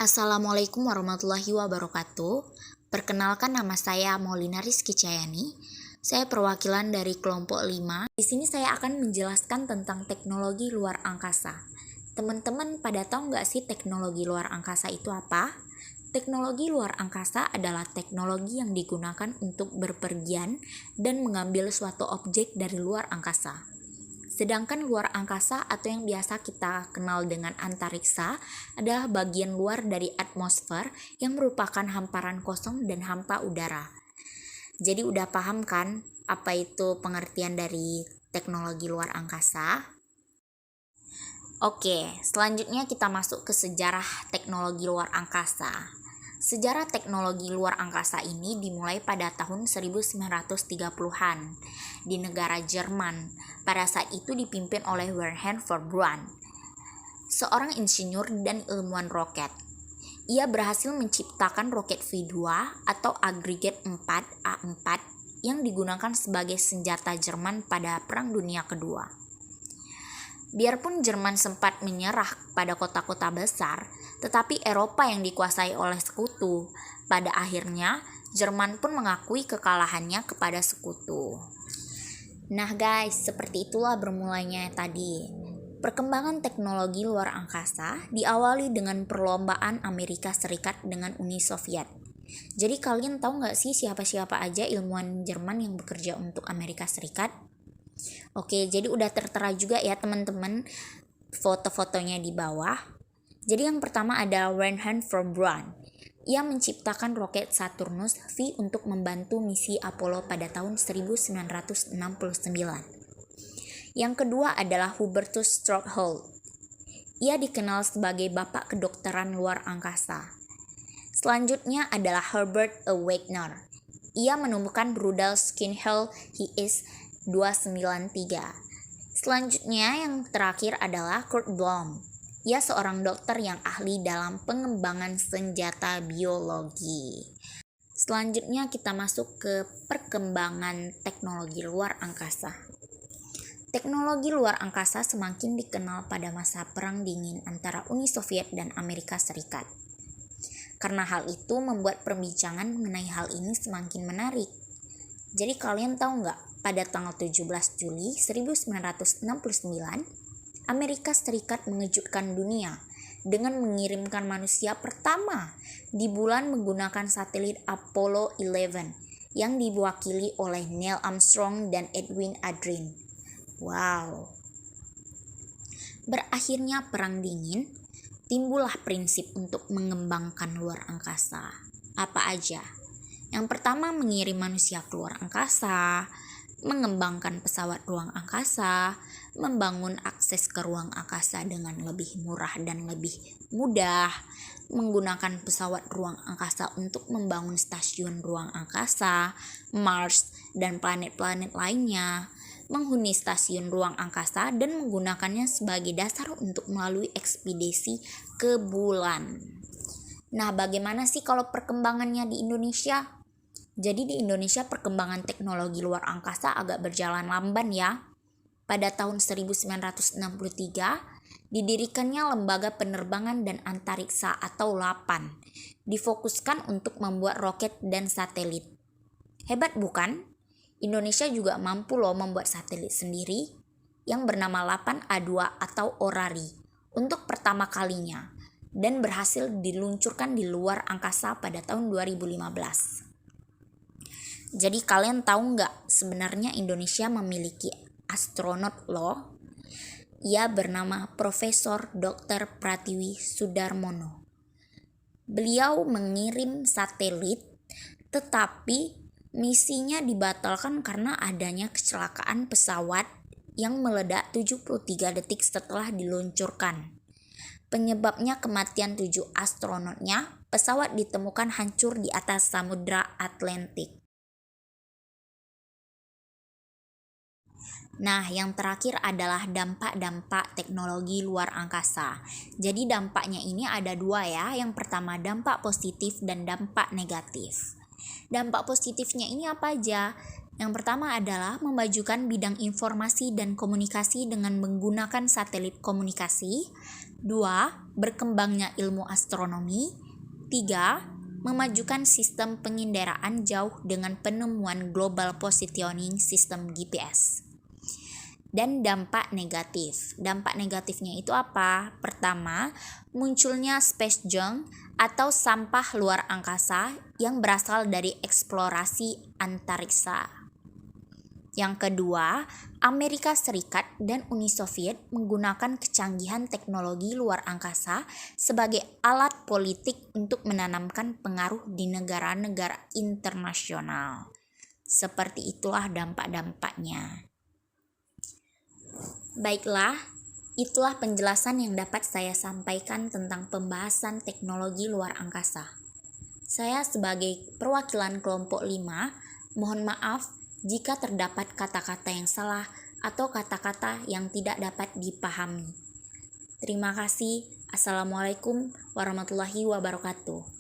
Assalamualaikum warahmatullahi wabarakatuh. Perkenalkan, nama saya Maulina Rizky Cayani. Saya perwakilan dari kelompok 5. Di sini saya akan menjelaskan tentang teknologi luar angkasa. Teman-teman pada tahu nggak sih teknologi luar angkasa itu apa? Teknologi luar angkasa adalah teknologi yang digunakan untuk berpergian dan mengambil suatu objek dari luar angkasa. Sedangkan luar angkasa atau yang biasa kita kenal dengan antariksa adalah bagian luar dari atmosfer yang merupakan hamparan kosong dan hampa udara. Jadi udah paham kan apa itu pengertian dari teknologi luar angkasa? Oke, selanjutnya kita masuk ke sejarah teknologi luar angkasa. Sejarah teknologi luar angkasa ini dimulai pada tahun 1930-an di negara Jerman. Pada saat itu dipimpin oleh Wernher von Braun, seorang insinyur dan ilmuwan roket. Ia berhasil menciptakan roket V2 atau agregat 4 A4 yang digunakan sebagai senjata Jerman pada Perang Dunia Kedua. Biarpun Jerman sempat menyerah pada kota-kota besar, tetapi Eropa yang dikuasai oleh sekutu. Pada akhirnya, Jerman pun mengakui kekalahannya kepada sekutu. Nah guys, seperti itulah bermulanya tadi. Perkembangan teknologi luar angkasa diawali dengan perlombaan Amerika Serikat dengan Uni Soviet. Jadi kalian tahu nggak sih siapa-siapa aja ilmuwan Jerman yang bekerja untuk Amerika Serikat? Oke, jadi udah tertera juga ya teman-teman foto-fotonya di bawah. Jadi yang pertama ada Wernher von Braun. Ia menciptakan roket Saturnus V untuk membantu misi Apollo pada tahun 1969. Yang kedua adalah Hubertus Strobel. Ia dikenal sebagai bapak kedokteran luar angkasa. Selanjutnya adalah Herbert A. Wagner. Ia menemukan rudal Skinhel HIS 293. Selanjutnya yang terakhir adalah Kurt Blohm. Ia seorang dokter yang ahli dalam pengembangan senjata biologi. Selanjutnya kita masuk ke perkembangan teknologi luar angkasa. Teknologi luar angkasa semakin dikenal pada masa Perang Dingin antara Uni Soviet dan Amerika Serikat. Karena hal itu membuat perbincangan mengenai hal ini semakin menarik. Jadi kalian tahu nggak? Pada tanggal 17 Juli 1969, Amerika Serikat mengejutkan dunia dengan mengirimkan manusia pertama di bulan menggunakan satelit Apollo 11 yang diwakili oleh Neil Armstrong dan Edwin Aldrin. Wow. Berakhirnya Perang Dingin, timbullah prinsip untuk mengembangkan luar angkasa. Apa aja? Yang pertama, mengirim manusia ke luar angkasa, mengembangkan pesawat ruang angkasa, membangun akses ke ruang angkasa dengan lebih murah dan lebih mudah, menggunakan pesawat ruang angkasa untuk membangun stasiun ruang angkasa, Mars, dan planet-planet lainnya, menghuni stasiun ruang angkasa dan menggunakannya sebagai dasar untuk melalui ekspedisi ke bulan. Nah, bagaimana sih kalau perkembangannya di Indonesia? Jadi di Indonesia perkembangan teknologi luar angkasa agak berjalan lamban ya. Pada tahun 1963 didirikannya Lembaga Penerbangan dan Antariksa atau LAPAN. Difokuskan untuk membuat roket dan satelit. Hebat bukan? Indonesia juga mampu loh membuat satelit sendiri yang bernama LAPAN A2 atau Orari untuk pertama kalinya dan berhasil diluncurkan di luar angkasa pada tahun 2015. Jadi kalian tahu nggak sebenarnya Indonesia memiliki astronot loh? Ia bernama Profesor Dr. Pratiwi Sudarmono. Beliau mengirim satelit tetapi misinya dibatalkan karena adanya kecelakaan pesawat yang meledak 73 detik setelah diluncurkan. Penyebabnya kematian 7 astronotnya, pesawat ditemukan hancur di atas Samudra Atlantik. Nah, yang terakhir adalah dampak-dampak teknologi luar angkasa. Jadi dampaknya ini ada dua ya. Yang pertama dampak positif dan dampak negatif. Dampak positifnya ini apa aja? Yang pertama adalah memajukan bidang informasi dan komunikasi dengan menggunakan satelit komunikasi. 2. Berkembangnya ilmu astronomi. 3. Memajukan sistem penginderaan jauh dengan penemuan Global Positioning System GPS. Dan dampak negatif. Dampak negatifnya itu apa? Pertama, munculnya space junk atau sampah luar angkasa yang berasal dari eksplorasi antariksa. Yang kedua, Amerika Serikat dan Uni Soviet menggunakan kecanggihan teknologi luar angkasa sebagai alat politik untuk menanamkan pengaruh di negara-negara internasional. Seperti itulah dampak-dampaknya. Baiklah, itulah penjelasan yang dapat saya sampaikan tentang pembahasan teknologi luar angkasa. Saya sebagai perwakilan kelompok 5, mohon maaf jika terdapat kata-kata yang salah atau kata-kata yang tidak dapat dipahami. Terima kasih. Assalamualaikum warahmatullahi wabarakatuh.